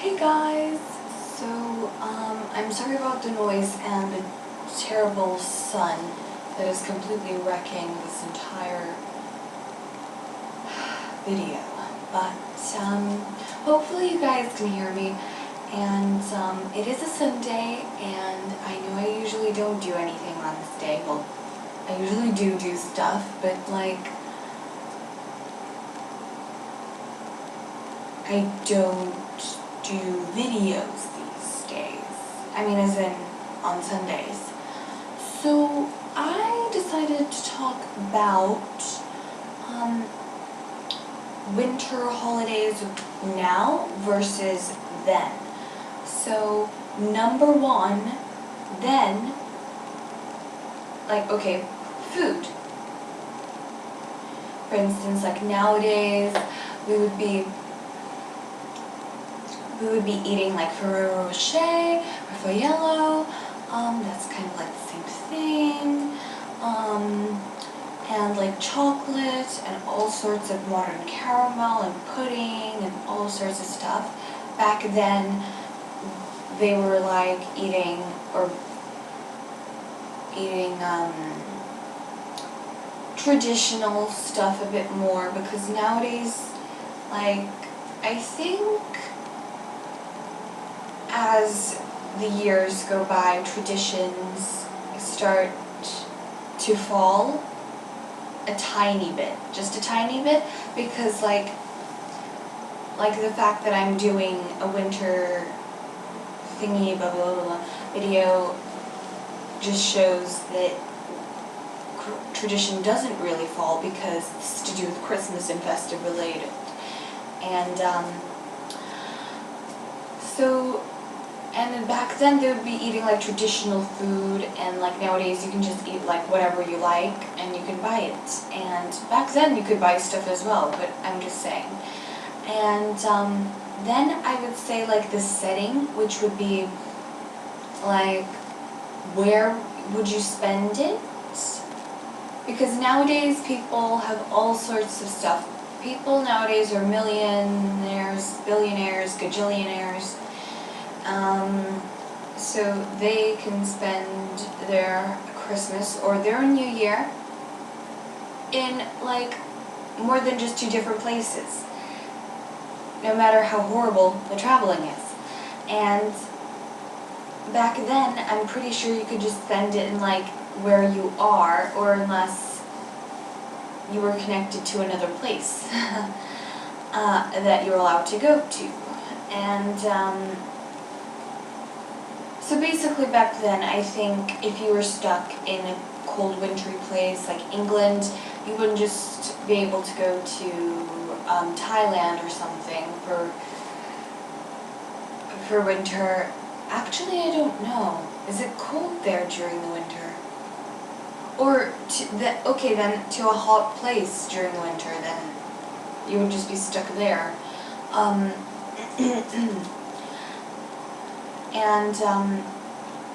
Hey guys! So, I'm sorry about the noise and the terrible sun that is completely wrecking this entire video. But, hopefully you guys can hear me. And, it is a Sunday, and I know I usually don't do anything on this day. Well, I usually do stuff, but, like, I don't do videos these days. I mean, as in on Sundays. So I decided to talk about winter holidays now versus then. So number one, then, like, okay, food. For instance, like nowadays, we would be eating like Ferrero Rocher, Raffaello, that's kind of like the same thing, and like chocolate and all sorts of modern caramel and pudding and all sorts of stuff. Back then, they were like eating traditional stuff a bit more, because nowadays, like, I think as the years go by, traditions start to fall a tiny bit, just a tiny bit, because like the fact that I'm doing a winter thingy blah blah blah, blah video just shows that tradition doesn't really fall, because it's to do with Christmas and festive related. And and then back then they would be eating like traditional food, and like nowadays you can just eat like whatever you like and you can buy it. And back then you could buy stuff as well, but I'm just saying. And then I would say like the setting, which would be like, where would you spend it? Because nowadays people have all sorts of stuff. People nowadays are millionaires, billionaires, gajillionaires. So they can spend their Christmas or their New Year in like more than just 2 different places, no matter how horrible the traveling is. And back then, I'm pretty sure you could just spend it in like where you are, or unless you were connected to another place that you're allowed to go to. And so basically back then, I think if you were stuck in a cold wintry place like England, you wouldn't just be able to go to Thailand or something for winter. Actually, I don't know. Is it cold there during the winter? Or to a hot place during the winter, then you would just be stuck there. And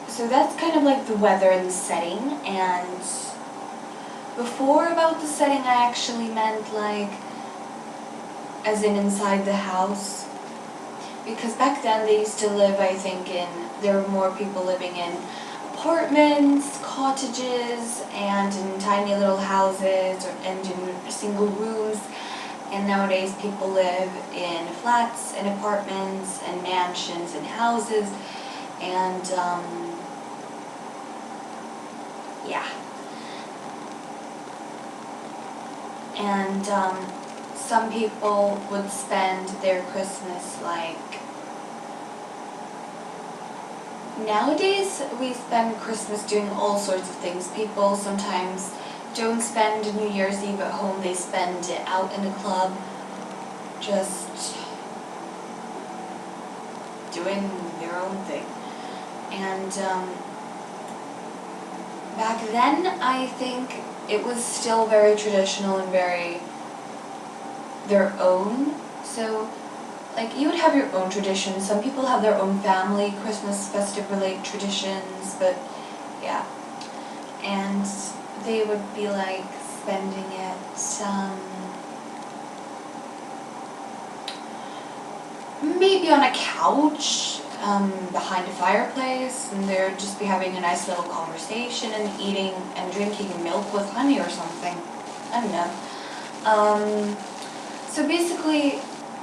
so that's kind of like the weather and the setting. And before, about the setting, I actually meant like as in inside the house, because back then they used to live, I think, there were more people living in apartments, cottages, and in tiny little houses, and in single rooms. And nowadays people live in flats and apartments and mansions and houses, and yeah. And some people would spend their Christmas like, nowadays we spend Christmas doing all sorts of things. People sometimes don't spend New Year's Eve at home, they spend it out in a club, just doing their own thing. And back then, I think it was still very traditional and very their own. So like, you would have your own traditions. Some people have their own family Christmas festive related traditions, but yeah. And they would be like spending it maybe on a couch behind a fireplace, and they'll just be having a nice little conversation and eating and drinking milk with honey or something. I don't know. So basically,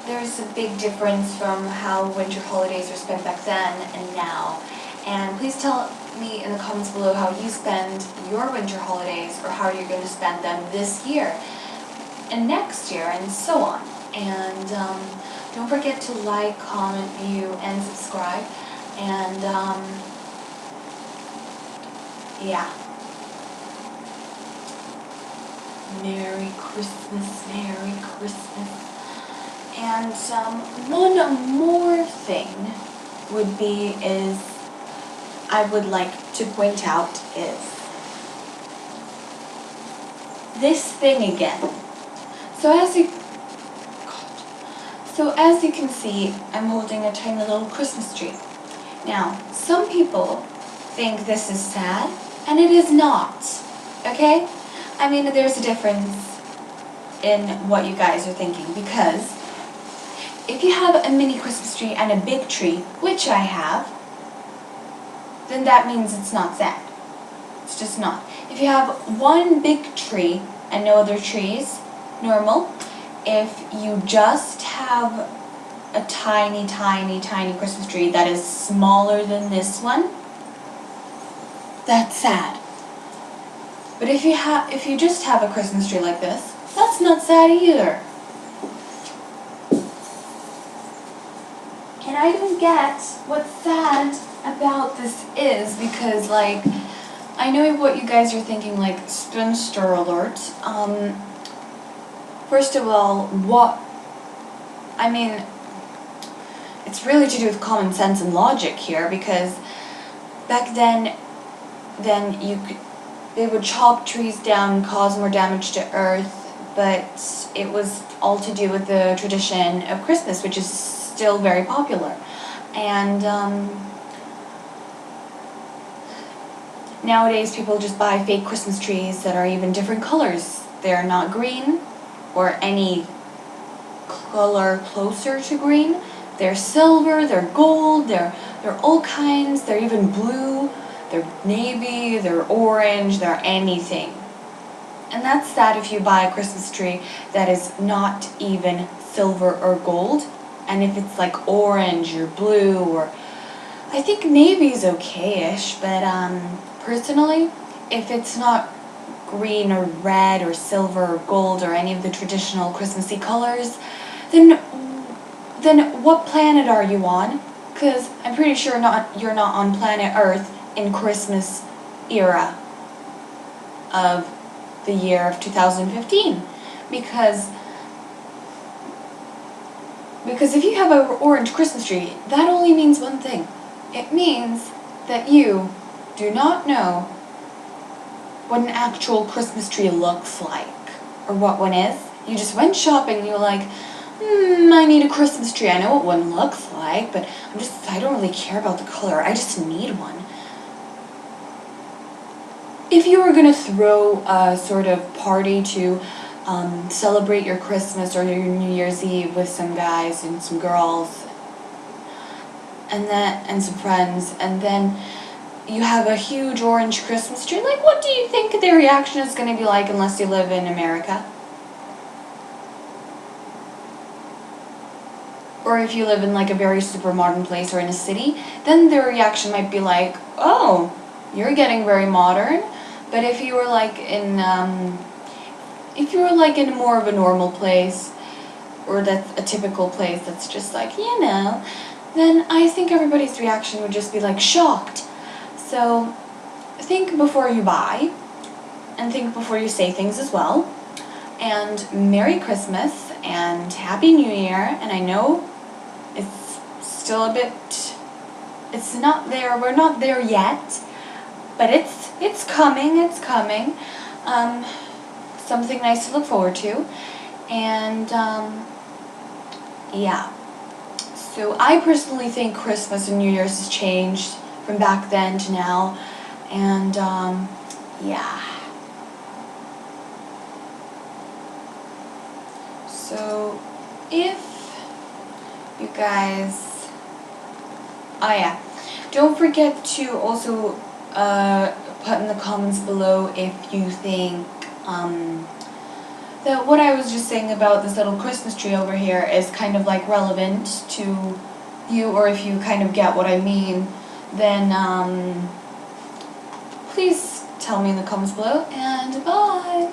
there's a big difference from how winter holidays were spent back then and now. And please tell me in the comments below how you spend your winter holidays, or how you're going to spend them this year and next year and so on. And don't forget to like, comment, view, and subscribe. And yeah. Merry Christmas, Merry Christmas. And one more thing I would like to point out is this thing again. So as you can see, I'm holding a tiny little Christmas tree. Now, some people think this is sad, and it is not. Okay? I mean, there's a difference in what you guys are thinking, because if you have a mini Christmas tree and a big tree, which I have, then that means it's not sad. It's just not. If you have one big tree and no other trees, normal. If you just have a tiny, tiny, tiny Christmas tree that is smaller than this one, that's sad. But if you just have a Christmas tree like this, that's not sad either. And I don't get what's sad about this is, because like, I know what you guys are thinking, like, spinster alert. First of all, it's really to do with common sense and logic here, because back then they would chop trees down and cause more damage to earth, but it was all to do with the tradition of Christmas, which is still very popular. And nowadays people just buy fake Christmas trees that are even different colors. They're not green or any color closer to green. They're silver, they're gold, they're all kinds, they're even blue, they're navy, they're orange, they're anything. And that's sad if you buy a Christmas tree that is not even silver or gold, and if it's like orange or blue, or I think navy's okay-ish, but personally, if it's not green or red or silver or gold or any of the traditional Christmassy colors, then what planet are you on? Because I'm pretty sure you're not on planet Earth in Christmas era of the year of 2015. Because if you have an orange Christmas tree, that only means one thing. It means that you do not know what an actual Christmas tree looks like, or what one is. You just went shopping and you're like, I need a Christmas tree. I know what one looks like, but I don't really care about the color. I just need one. If you were going to throw a sort of party to celebrate your Christmas or your New Year's Eve with some guys and some girls and some friends, and then you have a huge orange Christmas tree, like, what do you think their reaction is going to be like, unless you live in America? Or if you live in like a very super modern place or in a city, then their reaction might be like, oh, you're getting very modern. But if you were like in more of a normal place, or that's a typical place that's just like, then I think everybody's reaction would just be like shocked. So think before you buy, and think before you say things as well. And Merry Christmas and Happy New Year. And I know it's still a bit, it's not there, we're not there yet, but it's coming. Something nice to look forward to. And yeah. So I personally think Christmas and New Year's has changed from back then to now. And yeah. So if you guys. Oh yeah. Don't forget to also put in the comments below if you think that what I was just saying about this little Christmas tree over here is kind of like relevant to you, or if you kind of get what I mean, then please tell me in the comments below, and bye!